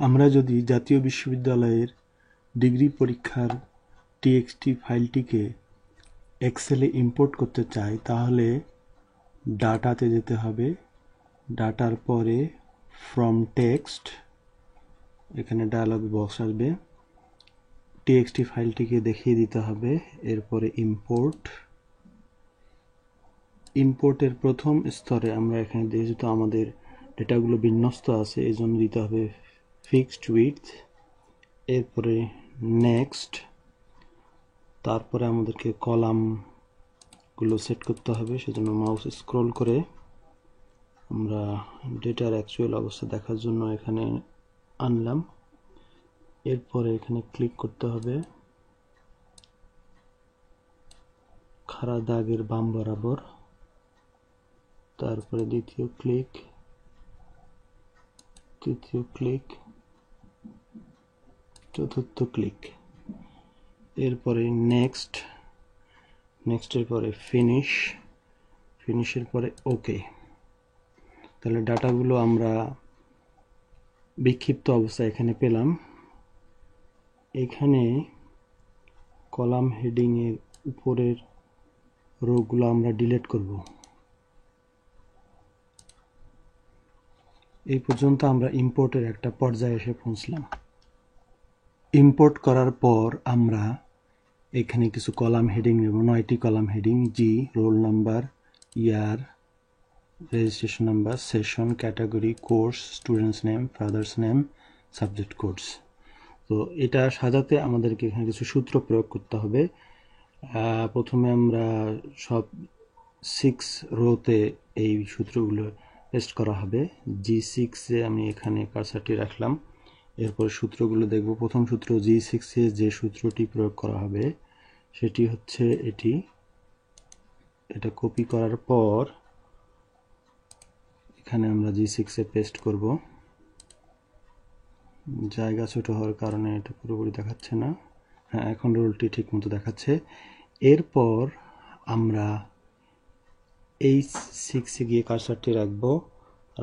আমরা যদি জাতীয় বিশ্ববিদ্যালয়ের ডিগ্রি পরীক্ষার টিএক্সটি ফাইলটিকে এক্সেলে ইম্পোর্ট করতে চাই তাহলে ডাটাতে যেতে হবে। ডাটার পরে ফ্রম টেক্সট, এখানে ডায়ালগ বক্স আসবে, টিএক্সটি ফাইলটিকে দেখিয়ে দিতে হবে। এরপরে ইম্পোর্টের প্রথম স্তরে আমরা এখানে যেহেতু আমাদের ডেটাগুলো বিন্যস্ত আছে এই জন্য দিতে হবে ফিক্সড উইডথ। এরপরে নেক্সট, তারপরে আমাদেরকে কলামগুলো সেট করতে হবে, সেজন্য মাউস স্ক্রল করে আমরা ডেটার অ্যাকচুয়াল অবস্থা দেখার জন্য এখানে আনলাম। এরপরে এখানে ক্লিক করতে হবে খাড়া দাগের বাম বরাবর, তারপরে দ্বিতীয় ক্লিক, তৃতীয় ক্লিক, চতুর্থ ক্লিক, এরপরে নেক্সটের পরে ফিনিশের পরে ওকে। তাহলে ডাটাগুলো আমরা বিক্ষিপ্ত অবস্থায় এখানে পেলাম। এখানে কলাম হেডিং এর উপরের রোগুলো আমরা ডিলিট করব। এই পর্যন্ত আমরা ইম্পোর্টের একটা পর্যায়ে এসে পৌঁছলাম। ইম্পোর্ট করার পর আমরা এখানে কিছু কলাম হেডিং নেব, 9টি কলাম হেডিং: জি, roll number, year, registration number, session, category, course, students name, fathers name, subject codes. তো এটা সাজাতে আমাদেরকে এখানে কিছু সূত্র প্রয়োগ করতে হবে। প্রথমে আমরা সব 6 রোতে এই সূত্রগুলো পেস্ট করা হবে। G6-এ আমি এখানে কার্সারটি রাখলাম। এরপর সূত্রগুলো দেখব। প্রথম সূত্র G6-এ যে সূত্রটি প্রয়োগ করা হবে সেটি হচ্ছে এটা কপি করার পর এখানে আমরা G6-এ পেস্ট করব। জায়গা ছোট হওয়ার কারণে এটা পুরোপুরি দেখাচ্ছে না। হ্যাঁ, এখন রোলটি ঠিক মতো দেখাচ্ছে। এরপর আমরা H6-এ গিয়ে কার্সারটি রাখবো।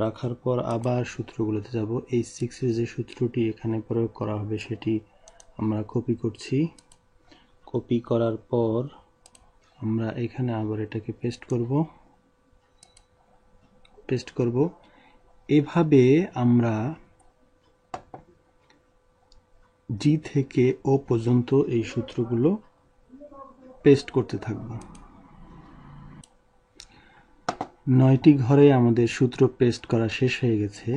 রাখার পর আবার সূত্রগুলোতে যাব। H6-এ যে সূত্রটি এখানে প্রয়োগ করা হবে সেটি আমরা কপি করছি। কপি করার পর আমরা এখানে আবার এটাকে পেস্ট করব। এভাবে আমরা জি থেকে ও পর্যন্ত এই সূত্রগুলো পেস্ট করতে থাকব। 9টি ঘরে আমাদের সূত্র পেস্ট করা শেষ হয়ে গেছে।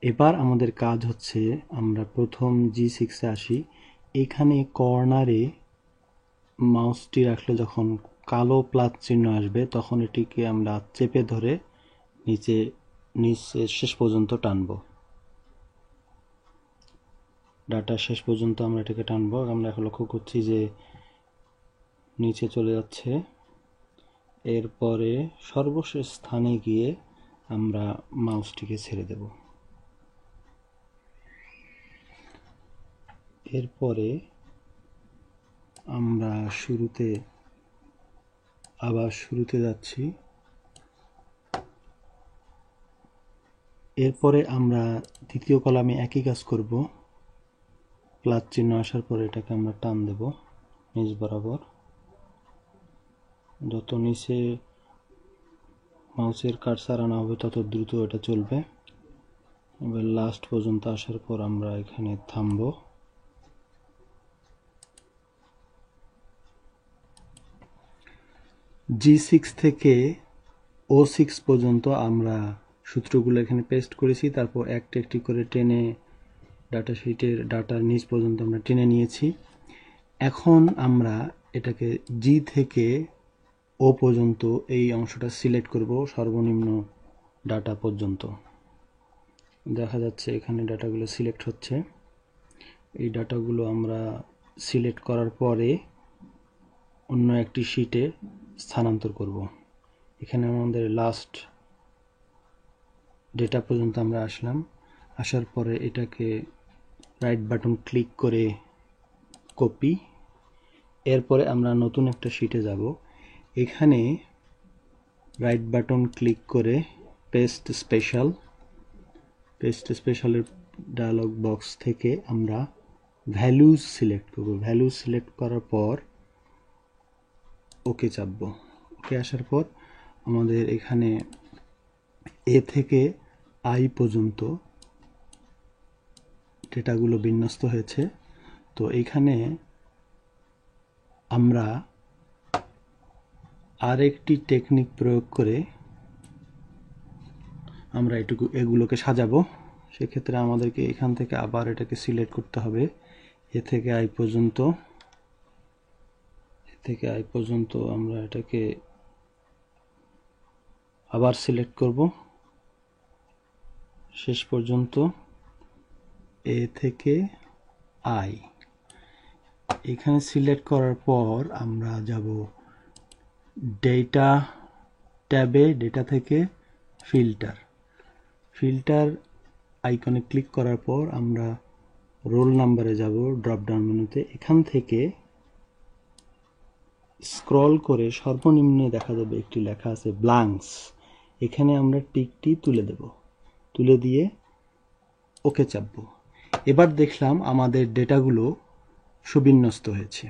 এবার আমাদের কাজ হচ্ছে আমরা প্রথম G6-এ আসি। এখানে কর্নারে মাউসটি রাখলে যখন কালো প্লাস চিহ্ন আসবে তখন এটিকে আমরা চেপে ধরে নিচে শেষ পর্যন্ত টানবো। ডাটা শেষ পর্যন্ত আমরা এটাকে টানবো। আমরা এখন লক্ষ্য করছি যে নিচে চলে যাচ্ছে। এরপরে সর্বশেষ স্থানে গিয়ে আমরা মাউসটিকে ছেড়ে দেব। এরপরে আমরা শুরুতে যাচ্ছি। এরপরে আমরা দ্বিতীয় কলামে একই কাজ করব। প্লাস চিহ্ন আসার পরে এটাকে আমরা টান দেব নিচ বরাবর। যত নিচে মাউসের কার্সার আনা হবে তত দ্রুত এটা চলবে। এবার লাস্ট পর্যন্ত আসার পর আমরা এখানে থামব। G6 থেকে O6 পর্যন্ত আমরা সূত্রগুলো এখানে পেস্ট করেছি। তারপর একটি করে টেনে ডাটার নিচ পর্যন্ত আমরা টেনে নিয়েছি। এখন আমরা এটাকে জি থেকে ও পর্যন্ত এই অংশটা সিলেক্ট করব, সর্বনিম্ন ডাটা পর্যন্ত। দেখা যাচ্ছে এখানে ডাটাগুলো সিলেক্ট হচ্ছে। এই ডাটাগুলো আমরা সিলেক্ট করার পরে অন্য একটি শীটে স্থানান্তর করব। এখানে আমাদের লাস্ট ডেটা পর্যন্ত আমরা আসলাম। আসার পরে এটাকে রাইট বাটন ক্লিক করে কপি। এরপরে আমরা নতুন একটা শীটে যাব। এখানে রাইট বাটন ক্লিক করে পেস্ট স্পেশালের ডায়ালগ বক্স থেকে আমরা ভ্যালুজ সিলেক্ট করব। ভ্যালুজ সিলেক্ট করার পর ওকে চাপবো। ওকে আসার পর আমাদের এখানে এ থেকে আই পর্যন্ত ডেটাগুলো বিন্যস্ত হয়েছে। তো এখানে আমরা আরেকটি টেকনিক প্রয়োগ করে আমরা এগুলোকে সাজাবো। সেক্ষেত্রে আমাদেরকে এখান থেকে আবার এটাকে সিলেক্ট করতে হবে। এ থেকে আই পর্যন্ত আমরা এটাকে আবার সিলেক্ট করব, শেষ পর্যন্ত এ থেকে আই। এখানে সিলেক্ট করার পর আমরা যাব ডেটা ট্যাবে, ডেটা থেকে ফিল্টার আইকনে ক্লিক করার পর আমরা রোল নাম্বারে যাব ড্রপ ডাউন মেনুতে। এখান থেকে স্ক্রল করে সর্বনিম্নে দেখা যাবে একটি লেখা আছে ব্ল্যাঙ্কস। এখানে আমরা টিকটি তুলে দেব, তুলে দিয়ে ওকে চাপবো। এবার দেখলাম আমাদের ডেটাগুলো সুবিন্যস্ত হয়েছে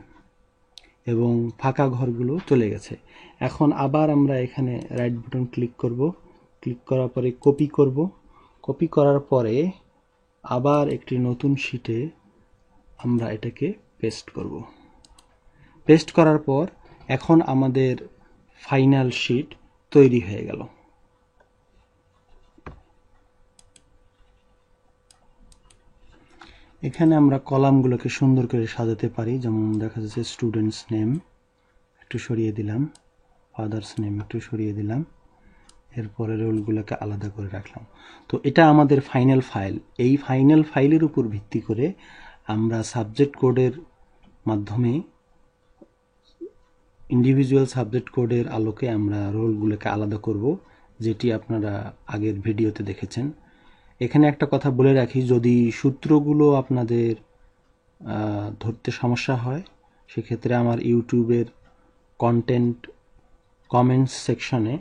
এবং ফাঁকা ঘরগুলো চলে গেছে। এখন আবার আমরা এখানে রাইট বাটন ক্লিক করব। ক্লিক করার পরে কপি করার পরে আবার একটি নতুন শিটে আমরা এটাকে পেস্ট করব। পেস্ট করার পর এখন আমাদের ফাইনাল শিট তৈরি হয়ে গেল। এখানে আমরা কলামগুলোকে সুন্দর করে সাজাতে পারি। যেমন দেখা যাচ্ছে স্টুডেন্টস নেম একটু সরিয়ে দিলাম, ফাদার্স নেম একটু সরিয়ে দিলাম, এরপরে রোলগুলোকে আলাদা করে রাখলাম। তো এটা আমাদের ফাইনাল ফাইল। এই ফাইনাল ফাইলের উপর ভিত্তি করে আমরা সাবজেক্ট কোডের মাধ্যমে ইন্ডিভিজুয়াল সাবজেক্ট কোডের আলোকে আমরা রোলগুলোকে আলাদা করব, যেটি আপনারা আগের ভিডিওতে দেখেছেন। এখানে একটা কথা বলে রাখি, যদি সূত্রগুলো আপনাদের ধরতে সমস্যা হয় সেক্ষেত্রে আমার ইউটিউবের কমেন্টস সেকশনে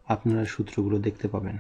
আপনারা সূত্রগুলো দেখতে পাবেন।